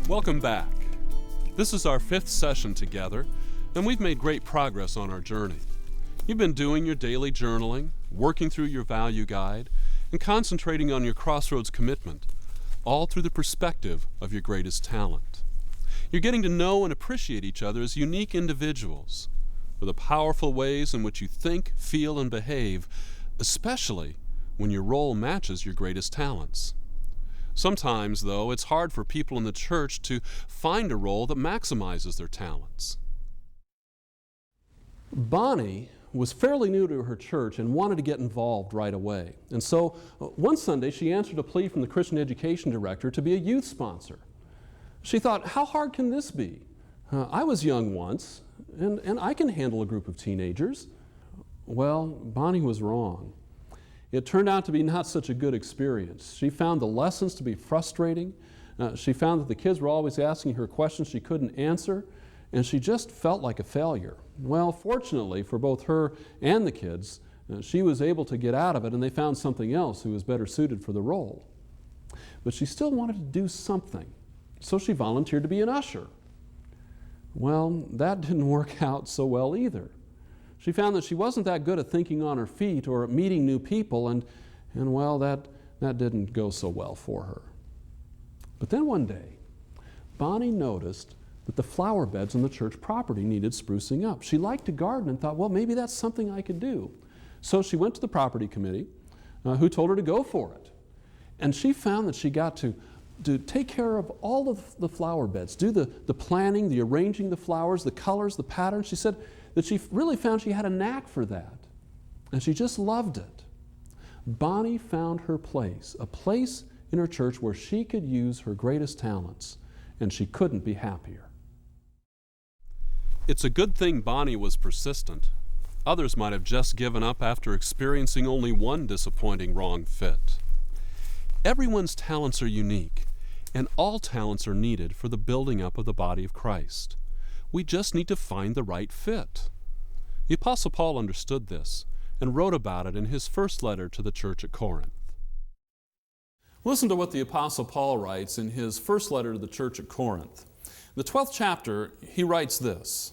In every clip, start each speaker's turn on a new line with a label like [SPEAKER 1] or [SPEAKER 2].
[SPEAKER 1] Welcome back. This is our 5th session together, and we've made great progress on our journey. You've been doing your daily journaling, working through your value guide, and concentrating on your crossroads commitment, all through the perspective of your greatest talent. You're getting to know and appreciate each other as unique individuals, with the powerful ways in which you think, feel, and behave, especially when your role matches your greatest talents. Sometimes, though, it's hard for people in the church to find a role that maximizes their talents. Bonnie was fairly new to her church and wanted to get involved right away. And so one Sunday she answered a plea from the Christian education director to be a youth sponsor. She thought, how hard can this be? I was young once, and I can handle a group of teenagers. Well, Bonnie was wrong. It turned out to be not such a good experience. She found the lessons to be frustrating. She found that the kids were always asking her questions she couldn't answer, and she just felt like a failure. Well, fortunately for both her and the kids, she was able to get out of it, and they found something else who was better suited for the role. But she still wanted to do something, so she volunteered to be an usher. Well, that didn't work out so well either. She found that she wasn't that good at thinking on her feet or at meeting new people, and well, that didn't go so well for her. But then one day, Bonnie noticed that the flower beds on the church property needed sprucing up. She liked to garden and thought, well, maybe that's something I could do. So she went to the property committee, who told her to go for it. And she found that she got to take care of all of the flower beds, do the planning, the arranging the flowers, the colors, the patterns. She said that she really found she had a knack for that, and she just loved it. Bonnie found her place, a place in her church where she could use her greatest talents, and she couldn't be happier. It's a good thing Bonnie was persistent. Others might have just given up after experiencing only one disappointing wrong fit. Everyone's talents are unique, and all talents are needed for the building up of the body of Christ. We just need to find the right fit. The Apostle Paul understood this and wrote about it in his first letter to the church at Corinth. Listen to what the Apostle Paul writes in his first letter to the church at Corinth. In the 12th chapter, he writes this: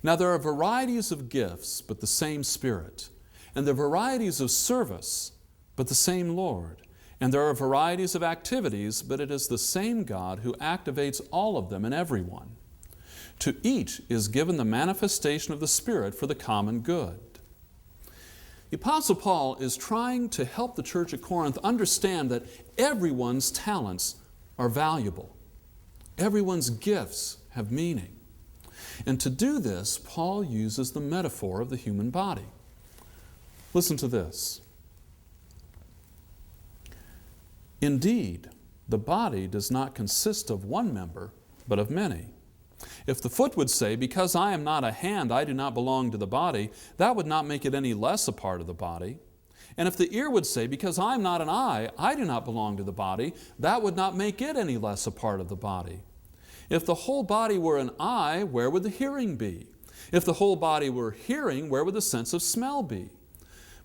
[SPEAKER 1] Now there are varieties of gifts, but the same Spirit, and there are varieties of service, but the same Lord. And there are varieties of activities, but it is the same God who activates all of them in everyone. To each is given the manifestation of the Spirit for the common good. The Apostle Paul is trying to help the church at Corinth understand that everyone's talents are valuable. Everyone's gifts have meaning. And to do this, Paul uses the metaphor of the human body. Listen to this. Indeed, the body does not consist of one member, but of many. If the foot would say, because I am not a hand, I do not belong to the body, that would not make it any less a part of the body. And if the ear would say, because I am not an eye, I do not belong to the body, that would not make it any less a part of the body. If the whole body were an eye, where would the hearing be? If the whole body were hearing, where would the sense of smell be?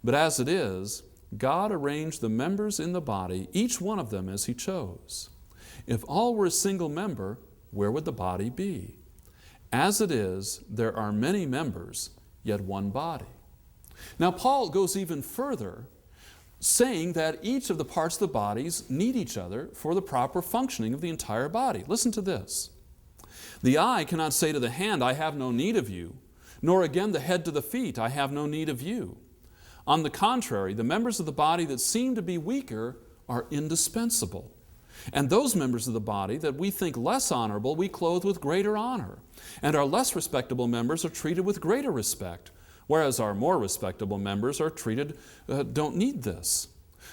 [SPEAKER 1] But as it is, God arranged the members in the body, each one of them as He chose. If all were a single member, where would the body be? As it is, there are many members, yet one body. Now, Paul goes even further, saying that each of the parts of the bodies need each other for the proper functioning of the entire body. Listen to this. The eye cannot say to the hand, I have no need of you, nor again the head to the feet, I have no need of you. On the contrary, the members of the body that seem to be weaker are indispensable. And those members of the body that we think less honorable, we clothe with greater honor. And our less respectable members are treated with greater respect, whereas our more respectable members are treated, don't need this.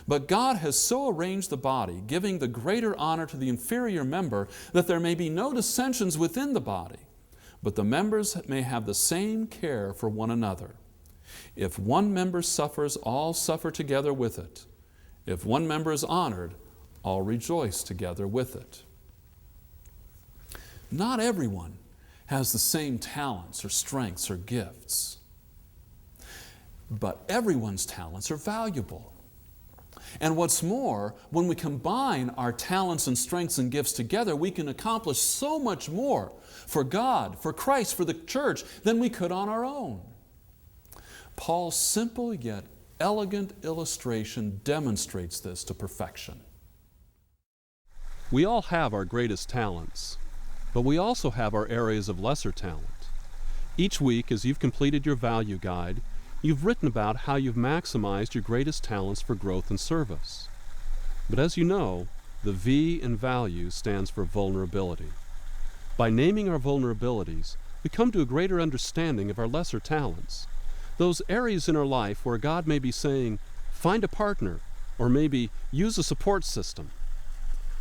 [SPEAKER 1] But God has so arranged the body, giving the greater honor to the inferior member, that there may be no dissensions within the body, but the members may have the same care for one another. If one member suffers, all suffer together with it. If one member is honored, all rejoice together with it. Not everyone has the same talents or strengths or gifts, but everyone's talents are valuable. And what's more, when we combine our talents and strengths and gifts together, we can accomplish so much more for God, for Christ, for the church than we could on our own. Paul's simple yet elegant illustration demonstrates this to perfection.
[SPEAKER 2] We all have our greatest talents, but we also have our areas of lesser talent. Each week, as you've completed your value guide, you've written about how you've maximized your greatest talents for growth and service. But as you know, the V in value stands for vulnerability. By naming our vulnerabilities, we come to a greater understanding of our lesser talents, those areas in our life where God may be saying, find a partner, or maybe use a support system.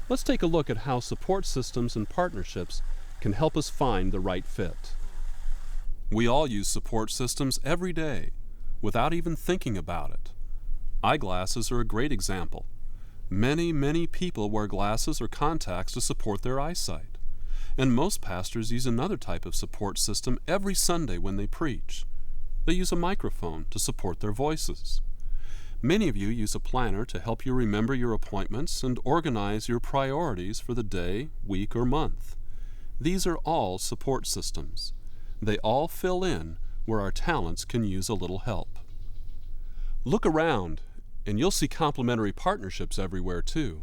[SPEAKER 2] Let's take a look at how support systems and partnerships can help us find the right fit. We all use support systems every day, without even thinking about it. Eyeglasses are a great example. Many people wear glasses or contacts to support their eyesight. And most pastors use another type of support system every Sunday when they preach. They use a microphone to support their voices. Many of you use a planner to help you remember your appointments and organize your priorities for the day, week, or month. These are all support systems. They all fill in where our talents can use a little help. Look around, and you'll see complementary partnerships everywhere too.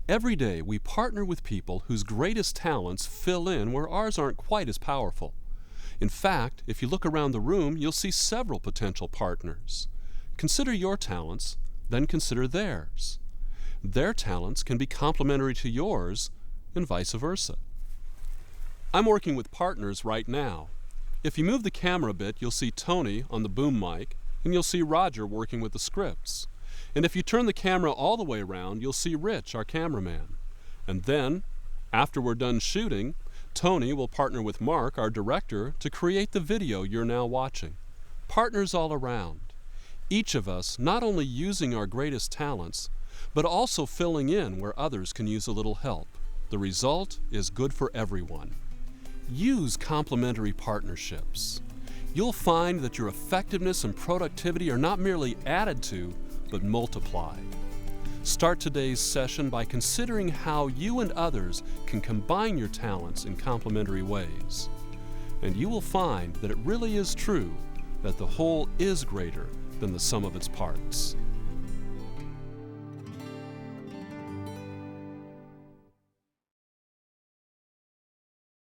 [SPEAKER 2] Every day we partner with people whose greatest talents fill in where ours aren't quite as powerful. In fact, if you look around the room, you'll see several potential partners. Consider your talents, then consider theirs. Their talents can be complementary to yours, and vice versa. I'm working with partners right now. If you move the camera a bit, you'll see Tony on the boom mic, and you'll see Roger working with the scripts. And if you turn the camera all the way around, you'll see Rich, our cameraman. And then, after we're done shooting, Tony will partner with Mark, our director, to create the video you're now watching. Partners all around. Each of us not only using our greatest talents, but also filling in where others can use a little help. The result is good for everyone. Use complementary partnerships. You'll find that your effectiveness and productivity are not merely added to, but multiplied. Start today's session by considering how you and others can combine your talents in complementary ways. And you will find that it really is true that the whole is greater than the sum of its parts.